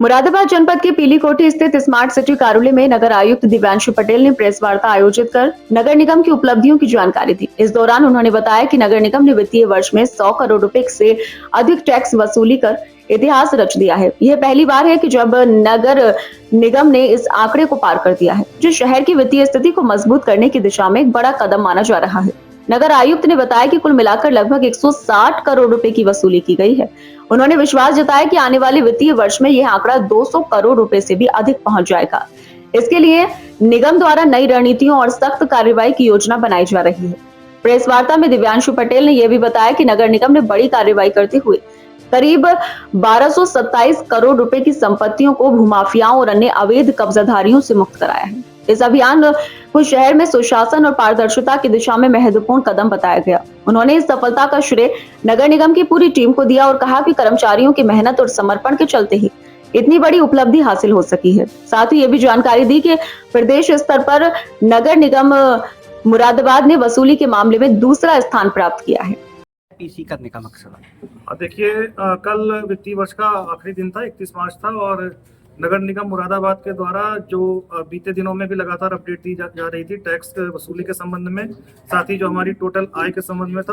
मुरादाबाद जनपद के पीली कोठी स्थित स्मार्ट सिटी कार्यालय में नगर आयुक्त दिव्यांशु पटेल ने प्रेस वार्ता आयोजित कर नगर निगम की उपलब्धियों की जानकारी दी। इस दौरान उन्होंने बताया कि नगर निगम ने वित्तीय वर्ष में 100 करोड़ रुपए से अधिक टैक्स वसूली कर इतिहास रच दिया है। यह पहली बार है कि जब नगर निगम ने इस आंकड़े को पार कर दिया है, जो शहर की वित्तीय स्थिति को मजबूत करने की दिशा में एक बड़ा कदम माना जा रहा है। नगर आयुक्त ने बताया कि कुल मिलाकर लगभग 160 करोड़ रुपए की वसूली की गई है। उन्होंने विश्वास जताया कि आने वाले वित्तीय वर्ष में यह आंकड़ा 200 करोड़ रुपए से भी अधिक पहुंच जाएगा। इसके लिए निगम द्वारा नई रणनीतियों और सख्त कार्रवाई की योजना बनाई जा रही है। प्रेस वार्ता में दिव्यांशु पटेल ने यह भी बताया कि नगर निगम ने बड़ी कार्रवाई करते हुए करीब 1227 करोड़ रुपए की संपत्तियों को भूमाफियाओं और अन्य अवैध कब्जाधारियों से मुक्त कराया है। इस अभियान को शहर में सुशासन और पारदर्शिता की दिशा में महत्वपूर्ण कदम बताया गया। उन्होंने इस सफलता का श्रेय नगर निगम की पूरी टीम को दिया और कहा कि कर्मचारियों की मेहनत और समर्पण के चलते ही इतनी बड़ी उपलब्धि हासिल हो सकी है। साथ ही ये भी जानकारी दी कि प्रदेश स्तर पर नगर निगम मुरादाबाद ने वसूली के मामले में दूसरा स्थान प्राप्त किया है। पीसी करने का मकसद है। देखिए, कल वित्तीय वर्ष का आखिरी दिन था, 31 मार्च था और नगर निगम मुरादाबाद के द्वारा जो बीते दिनों में भी लगातार अपडेट दी जा रही थी टैक्स वसूली के संबंध में, साथ ही जो हमारी टोटल आय के संबंध में था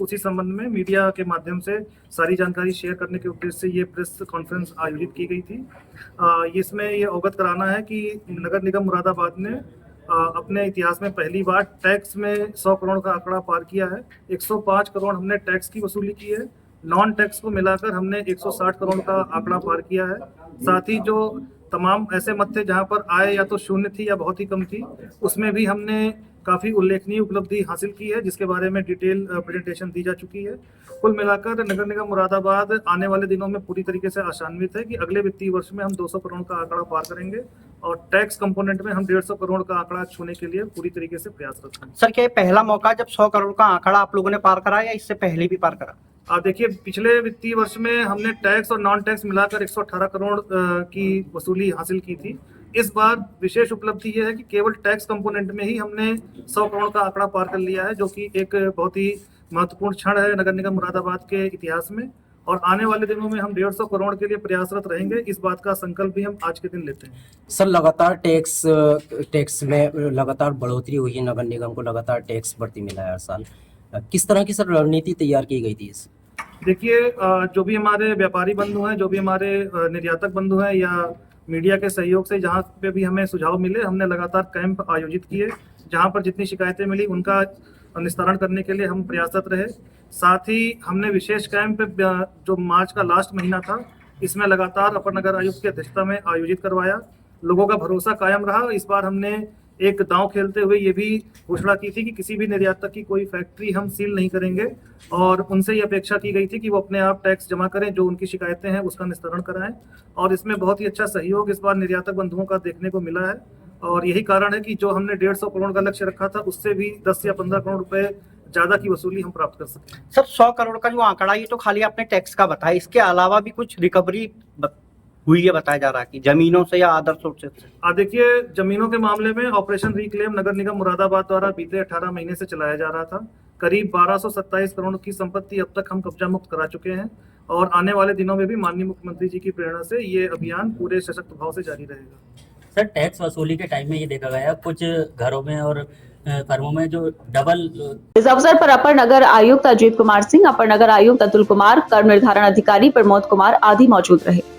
उसी संबंध में मीडिया के माध्यम से सारी जानकारी शेयर करने के उद्देश्य से ये प्रेस कॉन्फ्रेंस आयोजित की गई थी। इसमें ये अवगत कराना है कि नगर निगम मुरादाबाद ने अपने इतिहास में पहली बार टैक्स में 100 करोड़ का आंकड़ा पार किया है। 105 करोड़ हमने टैक्स की वसूली की है। नॉन टैक्स को मिलाकर हमने 160 करोड़ का आंकड़ा पार किया है। साथ ही जो तमाम ऐसे मद थे जहां पर आय या तो शून्य थी या बहुत ही कम थी, उसमें भी हमने काफ़ी उल्लेखनीय उपलब्धि हासिल की है, जिसके बारे में डिटेल प्रेजेंटेशन दी जा चुकी है। कुल मिलाकर नगर निगम मुरादाबाद आने वाले दिनों में पूरी तरीके से आशान्वित है कि अगले वित्तीय वर्ष में हम 200 करोड़ का आंकड़ा पार करेंगे और टैक्स कंपोनेंट में हम 150 करोड़ का आंकड़ा छूने के लिए पूरी तरीके से प्रयासरत हैं। सर, क्या ये पहला मौका जब 100 करोड़ का आंकड़ा आप लोगों ने पार करा या इससे पहले भी पार करा? देखिए, पिछले वित्तीय वर्ष में हमने टैक्स और नॉन टैक्स मिलाकर 118 करोड़ की वसूली हासिल की थी। इस बार विशेष उपलब्धि यह है कि केवल टैक्स कंपोनेंट में ही हमने 100 करोड़ का आंकड़ा पार कर लिया है, जो कि एक बहुत ही महत्वपूर्ण क्षण है नगर निगम मुरादाबाद के इतिहास में। और आने वाले दिनों में हम 150 करोड़ के लिए प्रयासरत रहेंगे। इस बात का संकल्प भी हम आज के दिन लेते हैं। सर, लगातार टैक्स में लगातार बढ़ोतरी हुई है, नगर निगम को लगातार टैक्स बढ़ती मिला है हर साल। किस तरह की सर रणनीति तैयार की गई थी इस? देखिए, जो भी हमारे व्यापारी बंधु हैं, जो भी हमारे निर्यातक बंधु हैं या मीडिया के सहयोग से जहाँ पे भी हमें सुझाव मिले, हमने लगातार कैंप आयोजित किए। जहाँ पर जितनी शिकायतें मिली उनका निस्तारण करने के लिए हम प्रयासरत रहे। साथ ही हमने विशेष कैंप जो मार्च का लास्ट महीना था, इसमें लगातार अपर नगर आयुक्त की अध्यक्षता में आयोजित करवाया। लोगों का भरोसा कायम रहा। इस बार हमने एक दांव खेलते हुए ये भी घोषणा की थी कि किसी भी निर्यातक की कोई फैक्ट्री हम सील नहीं करेंगे और उनसे ये अपेक्षा की गई थी कि वो अपने आप टैक्स जमा करें, जो उनकी शिकायतें हैं उसका निस्तारण कराएं। और इसमें बहुत ही अच्छा सहयोग इस बार निर्यातक बंधुओं का देखने को मिला है और यही कारण है कि जो हमने 150 करोड़ का लक्ष्य रखा था, उससे भी 10 या 15 करोड़ रुपए ज्यादा की वसूली हम प्राप्त कर सकें। सर, 100 करोड़ का जो आंकड़ा ये तो खाली आपने टैक्स का बताया, इसके अलावा भी कुछ रिकवरी हुई है बताया जा रहा है कि जमीनों से या अदर सोर्सेज से? देखिए, जमीनों के मामले में ऑपरेशन रिक्लेम नगर निगम मुरादाबाद द्वारा बीते 18 महीने से चलाया जा रहा था। करीब 1227 करोड़ की संपत्ति अब तक हम कब्जा मुक्त करा चुके हैं और आने वाले दिनों में भी माननीय मुख्यमंत्री जी की प्रेरणा से ये अभियान पूरे सशक्त भाव से जारी रहेगा। सर, टैक्स वसूली के टाइम में ये देखा गया कुछ घरों में और फर्मों में जो डबल। इस अवसर पर अपर नगर आयुक्त अजीत कुमार सिंह, अपर नगर आयुक्त अतुल कुमार, कर निर्धारण अधिकारी प्रमोद कुमार आदि मौजूद रहे।